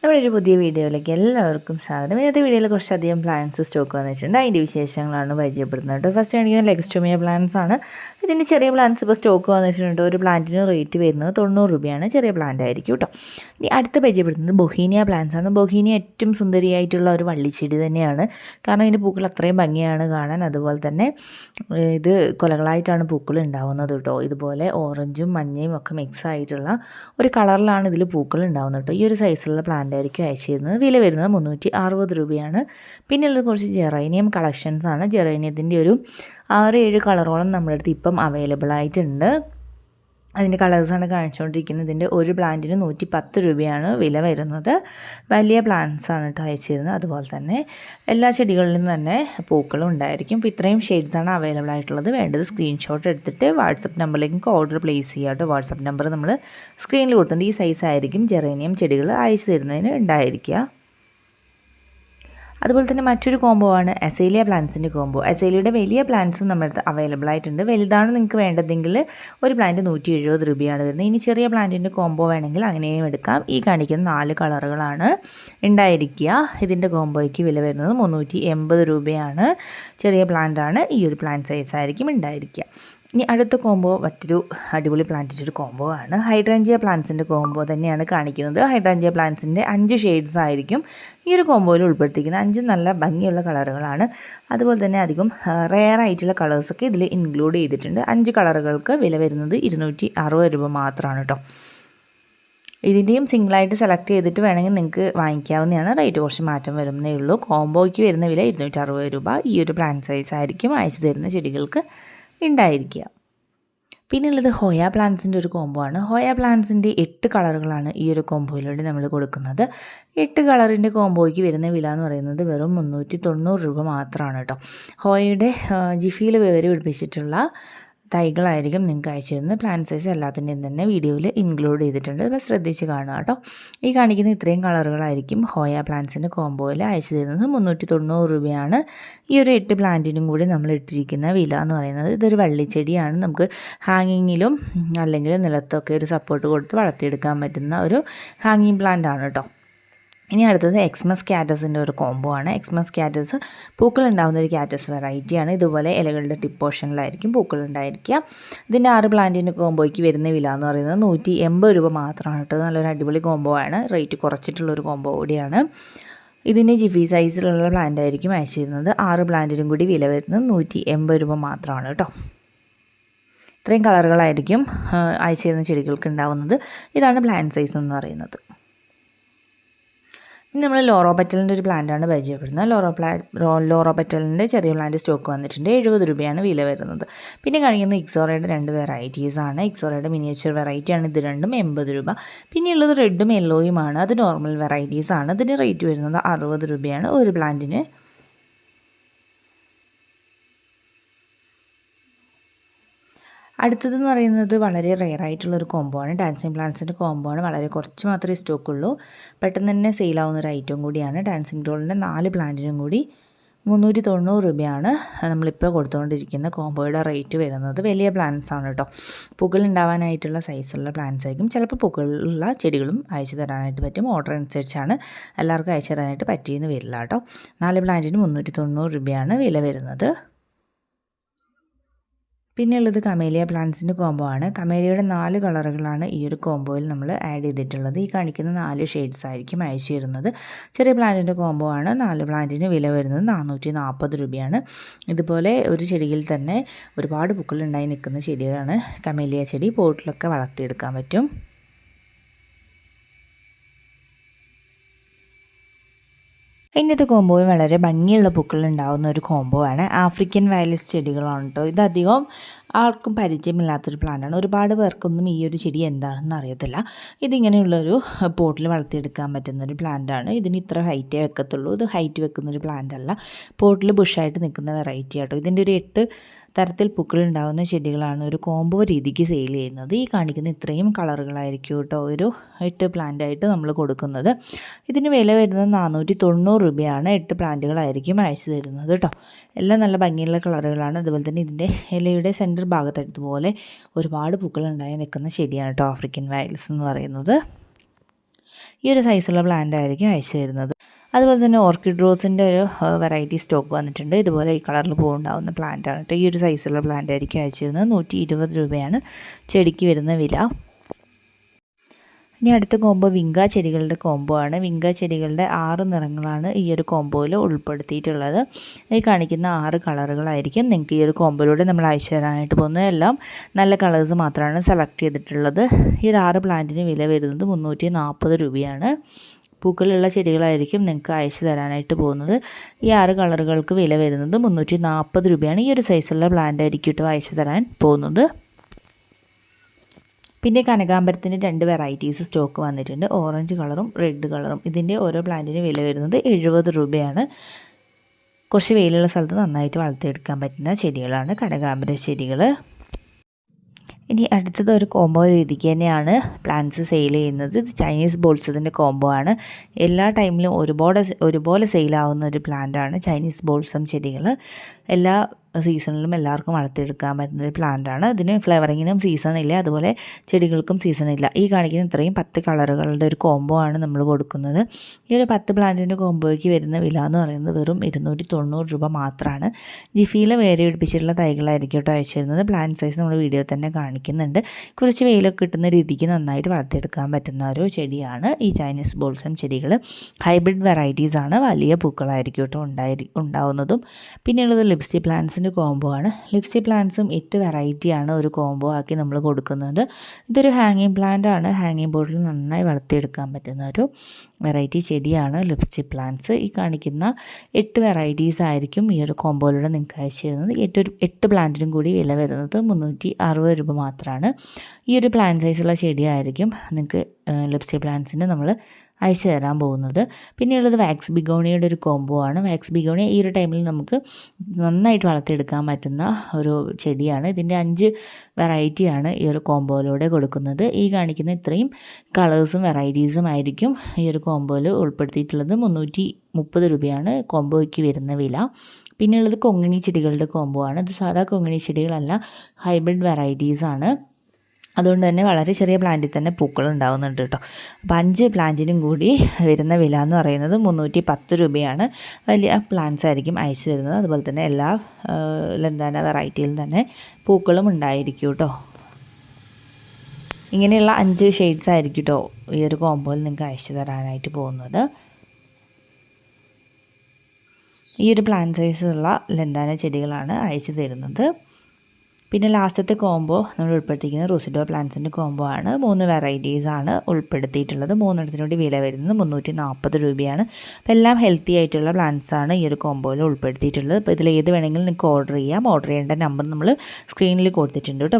നമ്മുടെ ഒരു പുതിയ വീഡിയോയിലേക്ക് എല്ലാവർക്കും സ്വാഗതം. ഇന്നത്തെ വീഡിയോയിൽ കുറച്ചധികം പ്ലാന്റ്സ് സ്റ്റോക്ക് വന്നിട്ടുണ്ട്. അതിൻ്റെ വിശേഷങ്ങളാണ് പരിചയപ്പെടുന്നത് കേട്ടോ. ഫസ്റ്റ് കാണിക്കുന്നത് ലെക്സ്റ്റോമിയ പ്ലാന്റ്സ് ആണ്. ഇതിൻ്റെ ചെറിയ പ്ലാന്റ്സ് ഇപ്പോൾ സ്റ്റോക്ക് വന്നിട്ടുണ്ട്. ഒരു പ്ലാന്റിന് റേറ്റ് വരുന്നത് 90 രൂപയാണ്. ചെറിയ പ്ലാന്റ് ആയിരിക്കും കേട്ടോ. ഇനി അടുത്ത് പരിചയപ്പെടുന്നത് ബൊഹീനിയ പ്ലാന്റ്സ് ആണ്. ബൊഹീനിയ ഏറ്റവും സുന്ദരിയായിട്ടുള്ള ഒരു വള്ളിച്ചെടി തന്നെയാണ്. കാരണം ഇതിൻ്റെ പൂക്കൾ അത്രയും ഭംഗിയാണ് കാണാൻ. അതുപോലെ തന്നെ ഇത് കൊലകളായിട്ടാണ് പൂക്കൾ ഉണ്ടാവുന്നത് കേട്ടോ. ഇതുപോലെ ഓറഞ്ചും മഞ്ഞയും ഒക്കെ മിക്സ് ആയിട്ടുള്ള ഒരു കളറിലാണ് ഇതിൽ പൂക്കൾ ഉണ്ടാവുന്നത് കേട്ടോ. ഈ ഒരു സൈസിലുള്ള പ്ലാന്റ് ആയിരിക്കും അയച്ചു തരുന്നത്. വില വരുന്നത് 360 രൂപയാണ്. പിന്നെയുള്ളത് കുറച്ച് ജെറേനിയം കളക്ഷൻസ് ആണ്. ജെറേനിയത്തിൻ്റെ ഒരു 6-7 കളറോളം നമ്മുടെ അടുത്ത് ഇപ്പം അവൈലബിൾ ആയിട്ടുണ്ട്. അതിൻ്റെ കളേഴ്സാണ് കാണിച്ചുകൊണ്ടിരിക്കുന്നത്. ഇതിൻ്റെ ഒരു പ്ലാന്റിന് 110 രൂപയാണ് വില വരുന്നത്. വലിയ പ്ലാന്റ്സ് ആണ് കേട്ടോ അയച്ചു തരുന്നത്. അതുപോലെ തന്നെ എല്ലാ ചെടികളിലും തന്നെ പൂക്കളും ഉണ്ടായിരിക്കും. ഇപ്പോൾ ഇത്രയും ഷെയ്ഡ്സാണ് അവൈലബിൾ ആയിട്ടുള്ളത്. വേണ്ടത് സ്ക്രീൻഷോട്ട് എടുത്തിട്ട് വാട്സപ്പ് നമ്പറിലേക്ക് ഓർഡർ പ്ലേസ് ചെയ്യുക കേട്ടോ. വാട്സപ്പ് നമ്പർ നമ്മൾ സ്ക്രീനിൽ കൊടുത്തിട്ടുണ്ട്. ഈ സൈസ് ആയിരിക്കും ജെറേനിയം ചെടികൾ അയച്ചു തരുന്നതിന് ഉണ്ടായിരിക്കുക. അതുപോലെ തന്നെ മറ്റൊരു കോംബോ ആണ് അസേലിയ പ്ലാന്റ്സിൻ്റെ കോംബോ. അസേലിയയുടെ വലിയ പ്ലാന്റ്സും നമ്മുടെ അടുത്ത് അവൈലബിൾ ആയിട്ടുണ്ട്. വലുതാണ് നിങ്ങൾക്ക് വേണ്ടതെങ്കിൽ ഒരു പ്ലാന്റ് 170 രൂപയാണ് വരുന്നത്. ഇനി ചെറിയ പ്ലാന്റിൻ്റെ കോംബോ വേണമെങ്കിൽ അങ്ങനെയും എടുക്കാം. ഈ കാണിക്കുന്ന 4 കളറുകളാണ് ഉണ്ടായിരിക്കുക. ഇതിൻ്റെ കോംബോയ്ക്ക് വില വരുന്നത് 380 രൂപയാണ്. ചെറിയ പ്ലാന്റാണ്. ഈ ഒരു പ്ലാന്റ് സൈസ് ആയിരിക്കും ഉണ്ടായിരിക്കുക. ഇനി അടുത്ത കോംബോ മറ്റൊരു അടിപൊളി പ്ലാന്റിൻ്റെ ഒരു കോംബോ ആണ്. ഹൈഡ്രാഞ്ചിയ പ്ലാന്റ്സിൻ്റെ കോംബോ തന്നെയാണ് കാണിക്കുന്നത്. ഹൈഡ്രാഞ്ചിയ പ്ലാന്റ്സിൻ്റെ 5 ഷെയ്ഡ്സ് ആയിരിക്കും ഈ ഒരു കോംബോയിൽ ഉൾപ്പെടുത്തിയിരിക്കുന്നത്. 5 നല്ല ഭംഗിയുള്ള കളറുകളാണ്. അതുപോലെ തന്നെ അധികം റെയർ ആയിട്ടുള്ള കളേഴ്സൊക്കെ ഇതിൽ ഇൻക്ലൂഡ് ചെയ്തിട്ടുണ്ട്. 5 കളറുകൾക്ക് വില വരുന്നത് 260 രൂപ മാത്രമാണ് കേട്ടോ. ഇതിൻ്റെയും സിംഗിളായിട്ട് സെലക്ട് ചെയ്തിട്ട് വേണമെങ്കിൽ നിങ്ങൾക്ക് വാങ്ങിക്കാവുന്നതാണ്. റേറ്റ് കുറച്ച് മാറ്റം വരുന്നേ ഉള്ളൂ. കോംബോയ്ക്ക് വരുന്ന വില 260 രൂപ. ഈ ഒരു പ്ലാന്റ് സൈസ് ആയിരിക്കും അയച്ചു തരുന്ന ചെടികൾക്ക് ഉണ്ടായിരിക്കുക. പിന്നെയുള്ളത് ഹോയ പ്ലാന്റ്സിൻ്റെ ഒരു കോംബോ ആണ്. ഹോയ പ്ലാന്റ്സിൻ്റെ 8 കളറുകളാണ് ഈ ഒരു കോംബോയിലൂടെ നമ്മൾ കൊടുക്കുന്നത്. 8 കളറിൻ്റെ കോംബോയ്ക്ക് വരുന്ന വില എന്ന് പറയുന്നത് വെറും 390 രൂപ മാത്രമാണ് കേട്ടോ. ഹോയയുടെ ജിഫിയിൽ വേര് പിടിപ്പിച്ചിട്ടുള്ള തൈകളായിരിക്കും നിങ്ങൾക്ക് അയച്ചു തരുന്നത്. പ്ലാന്റ് സൈസ് എല്ലാത്തിൻ്റെയും തന്നെ വീഡിയോയിൽ ഇൻക്ലൂഡ് ചെയ്തിട്ടുണ്ട്. അപ്പോൾ ശ്രദ്ധിച്ച് കാണുക കേട്ടോ. ഈ കാണിക്കുന്ന ഇത്രയും കളറുകളായിരിക്കും ഹോയ പ്ലാന്റ്സിൻ്റെ കോംബോയിൽ അയച്ചു തരുന്നത്. 390 രൂപയാണ് ഈ ഒരു 8 പ്ലാന്റിനും കൂടി നമ്മൾ ഇട്ടിരിക്കുന്ന വില എന്ന് പറയുന്നത്. ഇതൊരു വള്ളിച്ചെടിയാണ്. നമുക്ക് ഹാങ്ങിങ്ങിലും അല്ലെങ്കിൽ നിലത്തൊക്കെ ഒരു സപ്പോർട്ട് കൊടുത്ത് വളർത്തിയെടുക്കാൻ പറ്റുന്ന ഒരു ഹാങ്ങിങ് പ്ലാന്റ് ആണ് കേട്ടോ. ഇനി അടുത്തത് എക്സ്മസ് കാറ്റസിൻ്റെ ഒരു കോംബോ ആണ്. എക്സ്മസ് കാറ്റസ് പൂക്കൾ ഉണ്ടാകുന്ന ഒരു കാറ്റസ് വെറൈറ്റിയാണ്. ഇതുപോലെ ഇലകളുടെ ടിപ്പ് പോർഷനിലായിരിക്കും പൂക്കൾ ഉണ്ടായിരിക്കുക. ഇതിൻ്റെ 6 പ്ലാന്റിൻ്റെ കോംബോയ്ക്ക് വരുന്ന വില എന്ന് പറയുന്നത് 180 രൂപ മാത്രമാണ് കേട്ടോ. നല്ലൊരു അടിപൊളി കോംബോ ആണ്. റേറ്റ് കുറച്ചിട്ടുള്ളൊരു കോംബോ കൂടിയാണ്. ഇതിൻ്റെ ജിഫി സൈസിലുള്ള പ്ലാന്റ് ആയിരിക്കും അയച്ചു തരുന്നത്. 6 പ്ലാന്റിനും കൂടി വില വരുന്നത് 180 രൂപ മാത്രമാണ് കേട്ടോ. ഇത്രയും കളറുകളായിരിക്കും അയച്ചു തരുന്ന ചെടികൾക്ക് ഉണ്ടാവുന്നത്. ഇതാണ് പ്ലാന്റ് സൈസ് എന്ന് പറയുന്നത്. ഇനി നമ്മൾ ലോറോപെറ്റലിൻ്റെ ഒരു പ്ലാന്റാണ് പരിചയപ്പെടുന്നത്. ലോറോപെറ്റലിൻ്റെ ചെറിയ പ്ലാന്റ് സ്റ്റോക്ക് വന്നിട്ടുണ്ട്. 70 രൂപയാണ് വില വരുന്നത്. പിന്നെ കാണിക്കുന്നത് ഇക്സോറയുടെ 2 വെറൈറ്റീസാണ്. ഇക്സോറയുടെ മിനിയേച്ചർ വെറൈറ്റിയാണ് ഇത് രണ്ടും, 80 രൂപ. പിന്നെയുള്ളത് റെഡും യെല്ലോയുമാണ്. അത് നോർമൽ വെറൈറ്റീസാണ്. ഇതിൻ്റെ റേറ്റ് വരുന്നത് 60 രൂപയാണ് ഒരു പ്ലാന്റിന്. അടുത്തതെന്ന് പറയുന്നത് വളരെ റെയർ ആയിട്ടുള്ളൊരു കോംബോ ആണ്. ഡാൻസിങ് പ്ലാന്റ്സിൻ്റെ കോംബോ ആണ്. വളരെ കുറച്ച് മാത്രമേ സ്റ്റോക്കുള്ളൂ. പെട്ടെന്ന് തന്നെ സെയിലാവുന്ന ഒരു ഐറ്റം കൂടിയാണ്. ഡാൻസിങ് ഡോളിൻ്റെ 4 പ്ലാന്റിനും കൂടി 390 രൂപയാണ് നമ്മളിപ്പോൾ കൊടുത്തുകൊണ്ടിരിക്കുന്ന കോംബോയുടെ റേറ്റ് വരുന്നത്. വലിയ പ്ലാന്റ്സ് ആണ് കേട്ടോ. പൂക്കൾ ഉണ്ടാവാനായിട്ടുള്ള സൈസുള്ള പ്ലാന്റ്സ് ആയിരിക്കും. ചിലപ്പോൾ പൂക്കളുള്ള ചെടികളും അയച്ചു തരാനായിട്ട് പറ്റും. ഓർഡർ അനുസരിച്ചാണ് എല്ലാവർക്കും അയച്ചു തരാനായിട്ട് പറ്റിയെന്ന് വരില്ല കേട്ടോ. 4 പ്ലാന്റിന് 390 രൂപയാണ് വില വരുന്നത്. പിന്നെയുള്ളത് കമേലിയ പ്ലാന്റ്സിൻ്റെ കോംബോ ആണ്. കമേലിയയുടെ 4 കളറുകളാണ് ഈ ഒരു കോംബോയിൽ നമ്മൾ ആഡ് ചെയ്തിട്ടുള്ളത്. ഈ കാണിക്കുന്ന 4 ഷെയ്ഡ്സ് ആയിരിക്കും അയച്ചു തരുന്നത്. ചെറിയ പ്ലാന്റിൻ്റെ കോംബോ ആണ്. 4 പ്ലാന്റിന് വില വരുന്നത് 440 രൂപയാണ്. ഇതുപോലെ ഒരു ചെടിയിൽ തന്നെ ഒരുപാട് പൂക്കൾ ഉണ്ടായി നിൽക്കുന്ന ചെടിയാണ് കമേലിയ ചെടി. പോട്ടിലൊക്കെ വളർത്തിയെടുക്കാൻ പറ്റും. ഇന്നത്തെ കോംബോയും വളരെ ഭംഗിയുള്ള പൂക്കൾ ഉണ്ടാകുന്ന ഒരു കോംബോ ആണ്. ആഫ്രിക്കൻ വയലറ്റ് ചെടികളാണ് കേട്ടോ. ഇതധികം ആർക്കും പരിചയമില്ലാത്തൊരു പ്ലാന്റാണ്. ഒരുപാട് പേർക്കൊന്നും ഈ ഒരു ചെടി എന്താണെന്ന് അറിയത്തില്ല. ഇതിങ്ങനെയുള്ളൊരു പോട്ടിൽ വളർത്തിയെടുക്കാൻ പറ്റുന്നൊരു പ്ലാന്റാണ്. ഇതിന് ഇത്ര ഹൈറ്റേ വെക്കത്തുള്ളൂ. ഇത് ഹൈറ്റ് വെക്കുന്നൊരു പ്ലാന്റ് അല്ല. പോട്ടിൽ ബുഷായിട്ട് നിൽക്കുന്ന വെറൈറ്റി ആട്ടോ. ഇതിൻ്റെ ഒരു 8 തരത്തിൽ പൂക്കൾ ഉണ്ടാകുന്ന ചെടികളാണ് ഒരു കോംബോ രീതിക്ക് സെയിൽ ചെയ്യുന്നത്. ഈ കാണിക്കുന്ന ഇത്രയും കളറുകളായിരിക്കും കേട്ടോ ഒരു 8 പ്ലാന്റായിട്ട് നമ്മൾ കൊടുക്കുന്നത്. ഇതിന് വില വരുന്നത് 490 രൂപയാണ്. 8 പ്ലാന്റുകളായിരിക്കും അയച്ചു തരുന്നത് കേട്ടോ. എല്ലാം നല്ല ഭംഗിയുള്ള കളറുകളാണ്. അതുപോലെ തന്നെ ഇതിൻ്റെ ഇലയുടെ സെൻറ്റർ ഭാഗത്ത് ഇതുപോലെ ഒരുപാട് പൂക്കൾ ഉണ്ടായി നിൽക്കുന്ന ചെടിയാണ് കേട്ടോ ആഫ്രിക്കൻ വയലറ്റ്സ് എന്ന് പറയുന്നത്. ഈ ഒരു സൈസുള്ള പ്ലാന്റ് ആയിരിക്കും അയച്ചു തരുന്നത്. അതുപോലെ തന്നെ ഓർക്കിഡ് റോസിൻ്റെ ഒരു വെറൈറ്റി സ്റ്റോക്ക് വന്നിട്ടുണ്ട്. ഇതുപോലെ ഈ കളറിൽ പൂവുണ്ടാവുന്ന പ്ലാന്റ് ആണ് കേട്ടോ. ഈ ഒരു സൈസുള്ള പ്ലാന്റ് ആയിരിക്കും അയച്ചു തരുന്നത്. 120 രൂപയാണ് ചെടിക്ക് വരുന്ന വില. ഇനി അടുത്ത കോംബോ വിങ്ക ചെടികളുടെ കോംബോ ആണ്. വിങ്ക ചെടികളുടെ 6 നിറങ്ങളാണ് ഈ ഒരു കോംബോയിൽ ഉൾപ്പെടുത്തിയിട്ടുള്ളത്. ഈ കാണിക്കുന്ന 6 കളറുകളായിരിക്കും നിങ്ങൾക്ക് ഈ ഒരു കോംബോയിലൂടെ നമ്മൾ അയച്ചു തരാനായിട്ട് പോകുന്നത്. എല്ലാം നല്ല കളേഴ്സ് മാത്രമാണ് സെലക്ട് ചെയ്തിട്ടുള്ളത്. ഈ ഒരു 6 പ്ലാന്റിന് വില വരുന്നത് 340 രൂപയാണ്. പൂക്കളുള്ള ചെടികളായിരിക്കും നിങ്ങൾക്ക് അയച്ചു തരാനായിട്ട് പോകുന്നത്. ഈ 6 കളറുകൾക്ക് വില വരുന്നത് 340 രൂപയാണ്. ഈ ഒരു സൈസുള്ള പ്ലാന്റ് ആയിരിക്കും കേട്ടോ അയച്ചു തരാൻ പോകുന്നത്. പിന്നെ കനകാംബരത്തിൻ്റെ 2 വെറൈറ്റീസ് സ്റ്റോക്ക് വന്നിട്ടുണ്ട്. ഓറഞ്ച് കളറും റെഡ് കളറും. ഇതിൻ്റെ ഓരോ പ്ലാന്റിന് വില വരുന്നത് 70 രൂപയാണ്. കുറച്ച് വെയിലുള്ള സ്ഥലത്ത് നന്നായിട്ട് വളർത്തിയെടുക്കാൻ പറ്റുന്ന ചെടികളാണ് കനകാംബര ചെടികൾ. ഇനി അടുത്തത് ഒരു കോംബോ രീതിക്ക് തന്നെയാണ് പ്ലാന്റ്സ് സെയിൽ ചെയ്യുന്നത്. ഇത് ചൈനീസ് ബോൾസത്തിൻ്റെ കോംബോ ആണ്. എല്ലാ ടൈമിലും ഒരുപോലെ സെയിലാവുന്ന ഒരു പ്ലാന്റാണ് ചൈനീസ് ബോൾസം ചെടികൾ. എല്ലാ സീസണിലും എല്ലാവർക്കും വളർത്തിയെടുക്കാൻ പറ്റുന്നൊരു പ്ലാന്റാണ്. ഇതിന് ഫ്ലവറിങ്ങിനും സീസണില്ല, അതുപോലെ ചെടികൾക്കും സീസണില്ല. ഈ കാണിക്കുന്ന ഇത്രയും 10 കളറുകളുടെ ഒരു കോംബോ ആണ് നമ്മൾ കൊടുക്കുന്നത്. ഈ ഒരു 10 പ്ലാന്റിൻ്റെ കോംബോയ്ക്ക് വരുന്ന വില എന്ന് പറയുന്നത് വെറും 290 രൂപ മാത്രമാണ്. ജിഫിയിൽ വേറെ പിടിപ്പിച്ചിട്ടുള്ള തൈകളായിരിക്കും കേട്ടോ അയച്ചു തരുന്നത്. പ്ലാന്റ് സൈസ് നമ്മൾ വീഡിയോ തന്നെ കാണിക്കുന്നുണ്ട്. കുറച്ച് വെയിലൊക്കെ കിട്ടുന്ന രീതിക്ക് നന്നായിട്ട് വളർത്തിയെടുക്കാൻ പറ്റുന്ന ഒരു ചെടിയാണ് ഈ ചൈനീസ് ബോൾസം ചെടികൾ. ഹൈബ്രിഡ് വെറൈറ്റീസ് ആണ്. വലിയ പൂക്കളായിരിക്കും കേട്ടോ ഉണ്ടാവുന്നതും. പിന്നെയുള്ളത് ലിപ്സ്റ്റി പ്ലാന്റ്സിൻ്റെ കോംബോ ആണ്. ലിപ്സ്റ്റി പ്ലാന്റ്സും 8 വെറൈറ്റിയാണ് ഒരു കോംബോ ആക്കി നമ്മൾ കൊടുക്കുന്നത്. ഇതൊരു ഹാങ്ങിങ് പ്ലാന്റ് ആണ്. ഹാങ്ങിങ് ബോർഡിൽ നന്നായി വളർത്തിയെടുക്കാൻ പറ്റുന്ന ഒരു വെറൈറ്റി ചെടിയാണ് ലിപ്സ്റ്റി പ്ലാന്റ്സ്. ഈ കാണിക്കുന്ന 8 വെറൈറ്റീസ് ആയിരിക്കും ഈ ഒരു കോംബോയിലൂടെ നിങ്ങൾക്ക് അയച്ചു തരുന്നത്. 8 പ്ലാന്റിനും കൂടി വില വരുന്നത് 360 രൂപ മാത്രമാണ്. ഈ ഒരു പ്ലാന്റ് സൈസുള്ള ചെടിയായിരിക്കും നിങ്ങൾക്ക് ലിപ്സ്റ്റി പ്ലാന്റ്സിന് നമ്മൾ അയച്ചു തരാൻ പോകുന്നത്. പിന്നെയുള്ളത് വാക്സ് ബിഗോണിയുടെ ഒരു കോംബോ ആണ്. വാക്സ് ബിഗോണിയ ഈ ഒരു ടൈമിൽ നമുക്ക് നന്നായിട്ട് വളർത്തിയെടുക്കാൻ പറ്റുന്ന ഒരു ചെടിയാണ്. ഇതിൻ്റെ 5 വെറൈറ്റിയാണ് ഈ ഒരു കോംബോയിലൂടെ കൊടുക്കുന്നത്. ഈ കാണിക്കുന്ന ഇത്രയും കളേഴ്സും വെറൈറ്റീസും ആയിരിക്കും ഈ ഒരു കോംബോയിൽ ഉൾപ്പെടുത്തിയിട്ടുള്ളത്. 330 രൂപയാണ് കോംബോയ്ക്ക് വരുന്ന വില. പിന്നെയുള്ളത് കൊങ്ങിണി ചെടികളുടെ കോംബോ ആണ്. ഇത് സാധാ കൊങ്ങിണി ചെടികളല്ല, ഹൈബ്രിഡ് വെറൈറ്റീസാണ്. അതുകൊണ്ട് തന്നെ വളരെ ചെറിയ പ്ലാന്റിൽ തന്നെ പൂക്കൾ ഉണ്ടാകുന്നുണ്ട് കേട്ടോ. അപ്പോൾ 5 പ്ലാന്റിനും കൂടി വരുന്ന വില എന്ന് പറയുന്നത് 310 രൂപയാണ്. വലിയ പ്ലാന്റ്സ് ആയിരിക്കും അയച്ചു തരുന്നത്. അതുപോലെ തന്നെ എല്ലാ വെറൈറ്റിയിലും തന്നെ പൂക്കളും ഉണ്ടായിരിക്കും കേട്ടോ. ഇങ്ങനെയുള്ള 5 ഷെയ്ഡ്സ് ആയിരിക്കും കേട്ടോ ഈ ഒരു കോംബോയിൽ നിങ്ങൾക്ക് അയച്ചു തരാനായിട്ട് പോകുന്നത്. ഈ ഒരു പ്ലാന്റ് സൈസുള്ള ലന്താന ചെടികളാണ് അയച്ചു തരുന്നത്. പിന്നെ ലാസ്റ്റത്തെ കോംബോ നമ്മൾ ഉൾപ്പെടുത്തിയിരിക്കുന്നത് റോസിഡോ പ്ലാന്റ്സിൻ്റെ കോംബോ ആണ്. 3 വെറൈറ്റീസാണ് ഉൾപ്പെടുത്തിയിട്ടുള്ളത്. 3 വില വരുന്നത് 340 രൂപയാണ്. അപ്പോൾ എല്ലാം ഹെൽത്തി ആയിട്ടുള്ള പ്ലാന്റ്സാണ് ഈ ഒരു കോംബോയിൽ ഉൾപ്പെടുത്തിയിട്ടുള്ളത്. അപ്പോൾ ഇതിൽ ഏത് വേണമെങ്കിലും നിങ്ങൾക്ക് ഓർഡർ ചെയ്യാം. ഓർഡർ ചെയ്യേണ്ട നമ്പർ നമ്മൾ സ്ക്രീനിൽ കൊടുത്തിട്ടുണ്ട് കേട്ടോ.